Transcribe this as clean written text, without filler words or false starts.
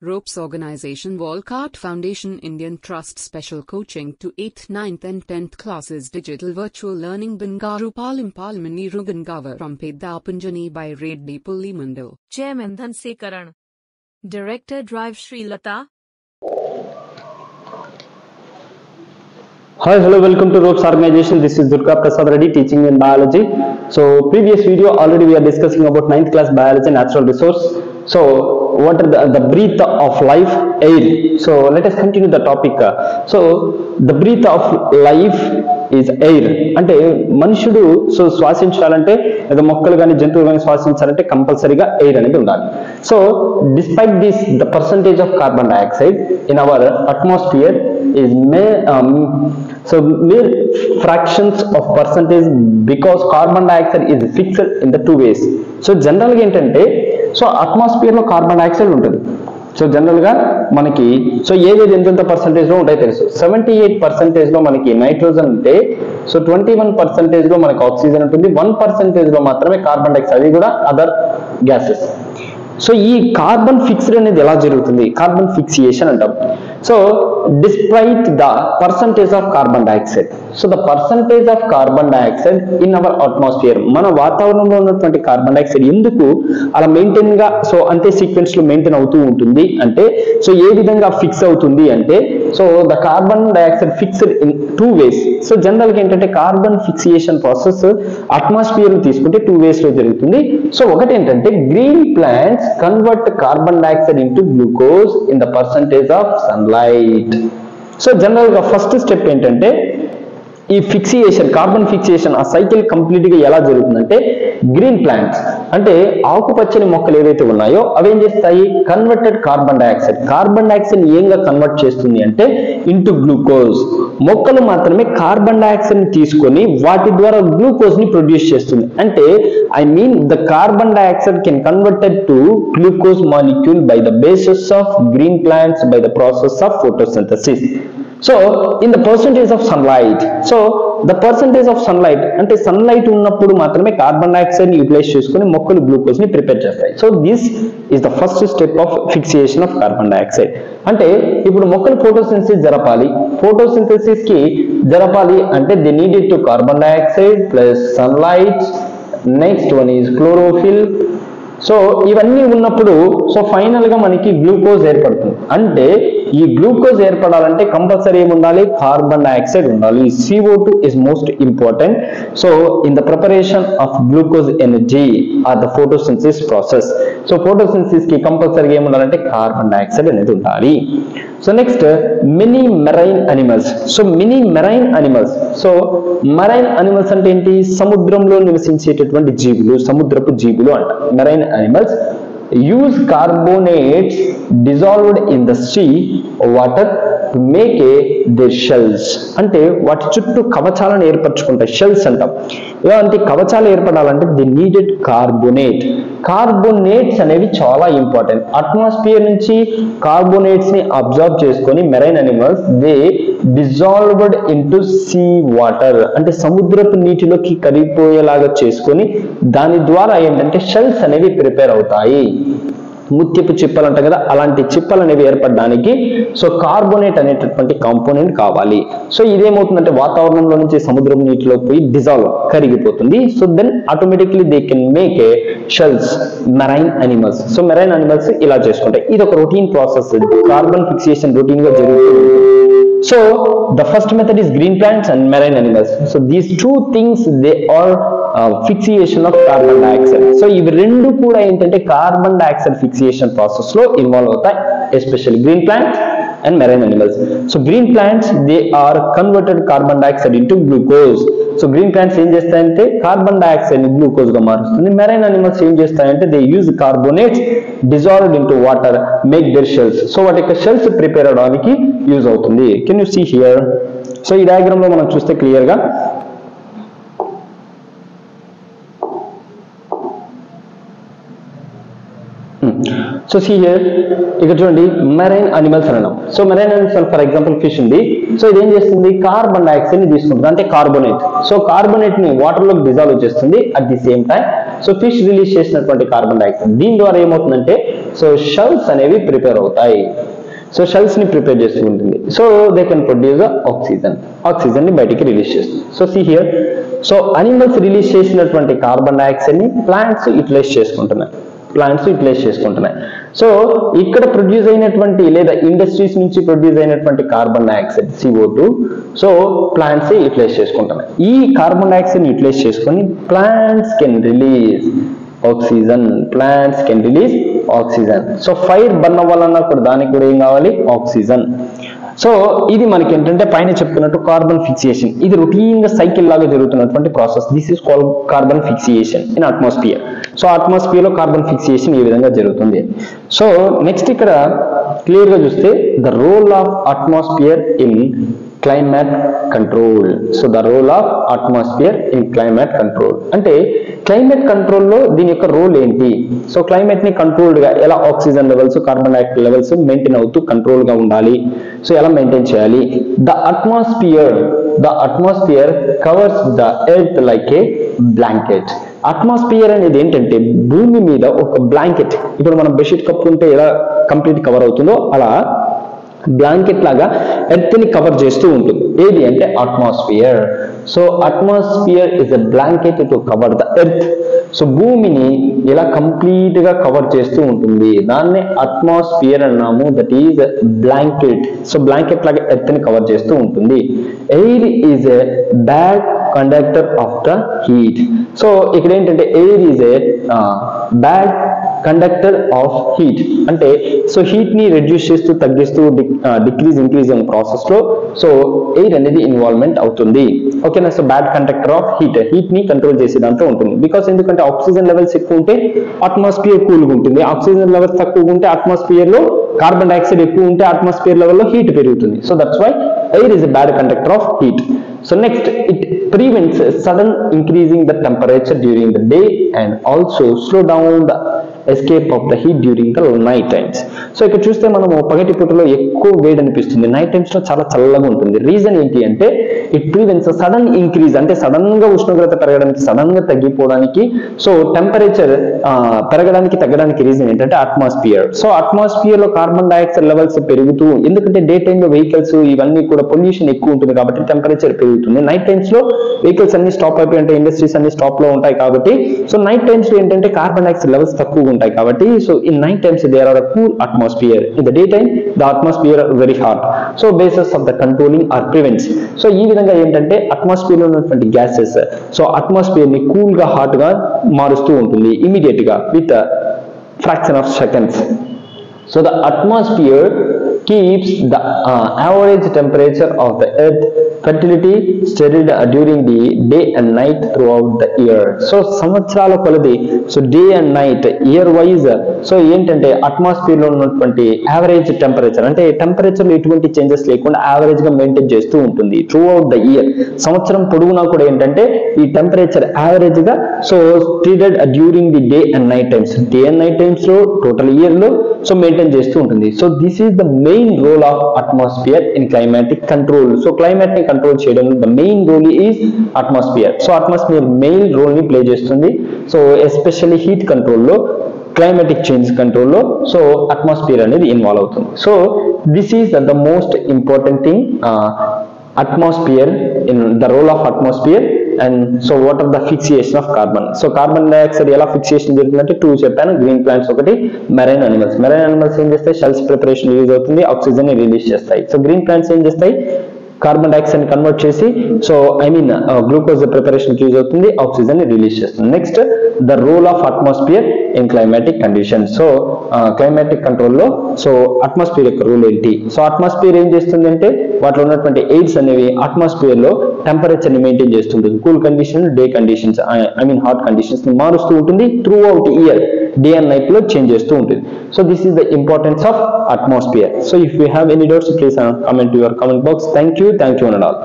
Ropes Organization Walcott Foundation Indian Trust Special Coaching to 8th, 9th and 10th classes Digital Virtual Learning Bangaru Palmani Rugangavar from Pedapunjani by Reddy Pulli Mandal. Chairman Dhanasekaran. Director Drive Sri Lata. Hi, hello, welcome to Ropes Organization. This is Durga Prasad Reddy teaching in biology. So previous video already we are discussing about 9th class biology natural resource. So what are the breath of life? Air. So let us continue the topic. So the breath of life is air. అంటే మనుషుడు so శ్వాసించాలంటే లేదా మొక్కలు కానీ జంతువులు కానీ శ్వాసించాలంటే కంపల్సరీగా air అనేది ఉండాలి. So despite this the percentage of carbon dioxide in our atmosphere is mere fractions of percentage because carbon dioxide is fixed in the two ways. So generally ఏంటంటే సో అట్మాస్ఫియర్ లో కార్బన్ డైఆక్సైడ్ ఉంటుంది. So general గా మనకి so ఏది ఎంత percentage లో ఉంటాయి తెలుసు. 78% లో మనకి నైట్రోజన్ ఉంటే సో 21% లో మనకి ఆక్సిజన్ ఉంటుంది. 1% లో మాత్రమే కార్బన్ డైఆక్సైడ్, అది కూడా అదర్ గ్యాసెస్. సో ఈ కార్బన్ ఫిక్స్డ్ అనేది ఎలా జరుగుతుంది? కార్బన్ ఫిక్సియేషన్ అంటాం. So despite the percentage of carbon dioxide, so the percentage of carbon dioxide in our atmosphere, మన వాతావరణంలో ఉన్నటువంటి కార్బన్ డైఆక్సైడ్ ఎందుకు అలా మెయింటైన్ గా సో అంతే సీక్వెన్స్ లో మెయింటైన్ అవుతూ ఉంటుంది అంటే సో ఏ విధంగా ఫిక్స్ అవుతుంది అంటే so the carbon dioxide fixed in two ways. So general గా ఏంటంటే కార్బన్ ఫిక్సియేషన్ ప్రాసెస్ అట్మాస్ఫియర్ తీసుకుంటే టూ వేస్ లో జరుగుతుంది. సో ఒకటి ఏంటంటే green plants convert carbon dioxide into glucose in the percentage of sunlight. So general గా ఫస్ట్ స్టెప్ ఏంటంటే ఈ ఫిక్సియేషన్, కార్బన్ ఫిక్సియేషన్ ఆ సైకిల్ కంప్లీట్ గా ఎలా జరుగుతుందంటే గ్రీన్ ప్లాంట్స్ అంటే ఆకుపచ్చని మొక్కలు ఏవైతే ఉన్నాయో అవి ఏం చేస్తాయి? కన్వర్టెడ్ కార్బన్ డైఆక్సైడ్ ఏంగా కన్వర్ట్ చేస్తుంది అంటే ఇంటూ గ్లూకోజ్. మొక్కలు మాత్రమే కార్బన్ డైఆక్సైడ్ ని తీసుకొని వాటి ద్వారా గ్లూకోజ్ ని ప్రొడ్యూస్ చేస్తుంది. అంటే I mean the carbon dioxide can converted to glucose molecule by the basis of green plants by the process of photosynthesis. So in the percentage of sunlight, so the percentage of sunlight అంటే sunlight ఉన్నప్పుడు మాత్రమే carbon dioxide ని utilise చేసుకుని మొక్కలు glucose ని prepare చేస్తాయి. So this is the first step of fixation of carbon dioxide. అంటే ఇప్పుడు మొక్కలు ఫోటోసింథసిస్ జరపాలి. ఫోటోసింథసిస్ కి జరపాలి అంటే they needed to carbon dioxide plus sunlight. Next one is chlorophyll. So ఇవన్నీ ఉన్నప్పుడు సో ఫైనల్ గా మనకి గ్లూకోజ్ ఏర్పడుతుంది. అంటే ఈ గ్లూకోజ్ ఏర్పడాలంటే కంపల్సరీ ఏముండాలి? కార్బన్ డైఆక్సైడ్ ఉండాలి. CO2 is most important. So in the preparation of glucose energy or the photosynthesis process, so photosynthesis కి కంపల్సరీ ఏముండాలంటే కార్బన్ డైఆక్సైడ్ అనేది ఉండాలి. So next mini marine animals. So mini marine animals, so marine animals అంటే ఏంటి? సముద్రంలో నివసించేటటువంటి జీవులు, సముద్రపు జీవులు అంట marine animals. Use carbonates dissolved in the sea water to make their shells. అంటే వాటి చుట్టూ కవచాలను ఏర్పరచుకుంటాయి, షెల్స్ అంటాం. ఇలాంటి కవచాలు ఏర్పడాలంటే ది నీడెడ్ కార్బోనేట్స్ అనేవి చాలా ఇంపార్టెంట్. అట్మాస్ఫియర్ నుంచి కార్బోనేట్స్ ని అబ్జర్వ్ చేసుకొని marine animals they dissolved into sea water అంటే సముద్రపు నీటిలోకి కరిగిపోయేలాగా చేసుకొని దాని ద్వారా ఏంటంటే షెల్స్ అనేవి ప్రిపేర్ అవుతాయి. ముత్యపు చిప్పలు అంటాం కదా, అలాంటి చిప్పలు అనేవి ఏర్పడడానికి సో కార్బోనేట్ అనేటటువంటి కాంపోనెంట్ కావాలి. సో ఇదేమవుతుందంటే వాతావరణంలో నుంచి సముద్రం నీటిలో పోయి డిజాల్వ్ కరిగిపోతుంది. So then automatically they can make a shells marine animals. So marine animals ఇలా చేసుకుంటాయి. ఇది ఒక routine process, carbon fixation routine గా జరుగుతుంది. So the first method is green plants and marine animals. So these two things they are fixation of carbon dioxide. So ఇవి రెండు కూడా ఏంటంటే కార్బన్ డైఆక్సైడ్ ఫిక్సియేషన్ ప్రాసెస్ లో ఇన్వాల్వ్ అవుతాయి, especially green plants and marine animals. So green plants they are converted carbon dioxide into glucose. So green plants ఏం చేస్తాయంటే carbon dioxide ని glucose గా మారుస్తుంది. మెరైన్ అనిమల్స్ ఏం చేస్తాయంటే they use carbonates dissolved into water make their shells. So వాటి యొక్క shells prepare అవడానికి యూజ్ అవుతుంది. Can you see here? So ఈ డయాగ్రామ్ లో మనం చూస్తే క్లియర్ గా సో సీ హియర్ ఇక్కడ చూడండి మెరైన్ అనిమల్స్ అన్నాం. So marine animals for example fish ఉంది. సో ఇది ఏం చేస్తుంది? కార్బన్ డైఆక్సైడ్ ని తీసుకుంటుంది అంటే కార్బోనేట్. సో కార్బోనేట్ ని వాటర్ లోకి డిజాల్వ్ చేస్తుంది. At the same time so fish release చేసినటువంటి కార్బన్ డైఆక్సైడ్ దీని ద్వారా ఏమవుతుందంటే సో షెల్స్ అనేవి ప్రిపేర్ అవుతాయి. సో షెల్స్ ని ప్రిపేర్ చేస్తూ ఉంటుంది. So they can produce oxygen ని బయటికి రిలీజ్ చేస్తుంది. So see here, so animals release చేసినటువంటి కార్బన్ డైఆక్సైడ్ ని ప్లాంట్స్ యూటిలైజ్ చేసుకుంటున్నాయి. సో ఇక్కడ ప్రొడ్యూస్ అయినటువంటి లేదా ఇండస్ట్రీస్ నుంచి ప్రొడ్యూస్ అయినటువంటి carbon dioxide CO2 so plants utilize చేసుకుంటున్నాయి. ఈ కార్బన్ డైఆక్సైడ్ యూటిలైజ్ చేసుకొని plants can release oxygen. So fire burn అవ్వాలన్నా కూడా దానికి కూడా ఏం కావాలి? ఆక్సిజన్. సో ఇది మనకి ఏంటంటే పైన చెప్పుకున్నట్టు కార్బన్ ఫిక్సియేషన్, ఇది రొటీన్ గా సైకిల్ లాగా జరుగుతున్నటువంటి process. This is called carbon fixation in atmosphere. So atmosphere లో కార్బన్ ఫిక్సియేషన్ ఈ విధంగా జరుగుతుంది. సో నెక్స్ట్ ఇక్కడ క్లియర్ గా చూస్తే the role of atmosphere in climate control. So the role of atmosphere in climate control అంటే క్లైమేట్ కంట్రోల్ లో దీని యొక్క రోల్ ఏంటి? సో క్లైమేట్ ని కంట్రోల్డ్ గా ఎలా oxygen levels, carbon dioxide levels maintain అవుతూ కంట్రోల్ గా ఉండాలి. సో ఎలా మెయింటైన్ చేయాలి? The atmosphere covers the earth like A blanket. Atmosphere అనేది ఏంటంటే భూమి మీద ఒక బ్లాంకెట్. ఇప్పుడు మనం బెడ్షీట్ కప్పుకుంటే ఎలా కంప్లీట్ కవర్ అవుతుందో అలా బ్లాంకెట్ లాగా ఎర్త్ ని కవర్ చేస్తూ ఉంటుంది. ఏది అంటే atmosphere. So atmosphere is a blanket to cover the earth. So భూమిని ఇలా కంప్లీట్ గా కవర్ చేస్తూ ఉంటుంది, దాన్ని అట్మాస్ఫియర్ అన్నాము. That is blanket. So blanket లాగా ఎర్త్ ని కవర్ చేస్తూ ఉంటుంది. Air is a bad conductor of the heat. So ఇక్కడ ఏంటంటే air is a bad conductor of heat అంటే సో హీట్ ని రెడ్యూస్ చేస్తూ తగ్గిస్తూ ఇంక్రీజ్ అయిన ప్రాసెస్ లో సో ఎయిర్ అనేది ఇన్వాల్వ్మెంట్ అవుతుంది. ఓకేనా? So bad conductor of heat ని కంట్రోల్ చేసే దాంతో ఉంటుంది. బికాస్ ఎందుకంటే ఆక్సిజన్ లెవెల్స్ ఎక్కువ ఉంటే అట్మాస్ఫియర్ కూల్గా ఉంటుంది, ఆక్సిజన్ లెవెల్స్ తక్కువ ఉంటే అట్మాస్ఫియర్ లో కార్బన్ డైఆక్సైడ్ ఎక్కువ ఉంటే అట్మాస్ఫియర్ లెవెల్లో హీట్ పెరుగుతుంది. So that's why air is a bad conductor of heat. So next, it prevents sudden increasing the temperature during the day and also slow down the escape of the heat during the night times. So ఇక్కడ చూస్తే మనము పగటి పూటలో ఎక్కువ వేడి అనిపిస్తుంది, night times లో చాలా చల్లగా ఉంటుంది. రీజన్ ఏంటి అంటే ఇట్ ప్రివెంట్స్ సడన్ ఇంక్రీజ్ అంటే సడన్ గా ఉష్ణోగ్రత పెరగడానికి, సడన్ గా తగ్గిపోవడానికి, సో టెంపరేచర్ పెరగడానికి తగ్గడానికి రీజన్ ఏంటంటే అట్మాస్ఫియర్. సో అట్మాస్ఫియర్ లో కార్బన్ డైఆక్సైడ్ లెవెల్స్ పెరుగుతూ, ఎందుకంటే డే టైమ్ లో వెహికల్స్ ఇవన్నీ కూడా పొల్యూషన్ ఎక్కువ ఉంటుంది కాబట్టి టెంపరేచర్ పెరుగుతుంది. నైట్ టైమ్స్ లో వెహికల్స్ అన్ని స్టాప్ అయిపోయి ఉంటాయి, ఇండస్ట్రీస్ అన్ని స్టాప్ లో ఉంటాయి కాబట్టి సో నైట్ టైమ్స్ లో ఏంటంటే కార్బన్ డైఆక్సైడ్ లెవెల్స్ తక్కువ ఉంటాయి కాబట్టి so in night times there are a cool atmosphere. In the day time the atmosphere very hot. So basis of the controlling or prevents. So ఈ విధంగా ఏంటంటే atmosphere లో ఉన్నటువంటి గ్యాసెస్ సో అట్మాస్ఫియర్ ని cool గా హాట్ గా మారుస్తూ ఉంటుంది ఇమీడియట్ గా with fraction of seconds. So the atmosphere keeps the average temperature of the earth fertility steady during the day and night throughout the year. So సంవత్సరాల కొలది so day and night year wise so ఏంటంటే atmosphere లో ఉన్నటువంటి average temperature అంటే temperature లో ఎటువంటి changes లేకుండా average గా మెయింటైన్ చేస్తూ ఉంటుంది త్రూ అవుట్ ద ఇయర్. సంవత్సరం పొడుగునా కూడా ఏంటంటే ఈ టెంపరేచర్ యావరేజ్ గా so steadied during the day and night times, day and night times లో టోటల్ ఇయర్ లో సో మెయింటైన్ చేస్తూ ఉంటుంది. So this is the main role of atmosphere in climatic control. So climate ని control చేయడం the main role is atmosphere. So atmosphere main role ని play చేస్తుంది. So especially heat కంట్రోల్లో, climatic change కంట్రోల్లో so atmosphere అనేది involve అవుతుంది. So this is the most important thing, atmosphere, in the role of atmosphere, and so what are the fixation of carbon. So carbon dioxide ఎలా fixation జరుగుతుందంటే two చెప్పాను, green plants ఒకటి, marine animals. Marine animals ఏం చేస్తాయి, shells preparation use అవుతుంది, oxygen ని release చేస్తాయి. So green plants ఏం చేస్తాయి, కార్బన్ డైఆక్సైడ్ కన్వర్ట్ చేసి సో గ్లూకోజ్ ప్రిపరేషన్ యూజ్ అవుతుంది, ఆక్సిజన్ ని రిలీజ్ చేస్తుంది. Next the role of atmosphere in climatic condition. So climatic కంట్రోల్లో సో అట్మాస్ఫియర్ యొక్క రూల్ ఏంటి. సో అట్మాస్ఫియర్ ఏం చేస్తుంది అంటే వాటిలో ఉన్నటువంటి ఎయిర్స్ అనేవి అట్మాస్ఫియర్ లో టెంపరేచర్ ని మెయింటైన్ చేస్తుంటుంది. Cool condition, day conditions, hot conditions ని మారుస్తూ ఉంటుంది through out year, day and night లో చేంజ్ చేస్తూ ఉంటుంది. So this is the importance of atmosphere. So if you have any doubts, please comment to your comment box. Thank you and all.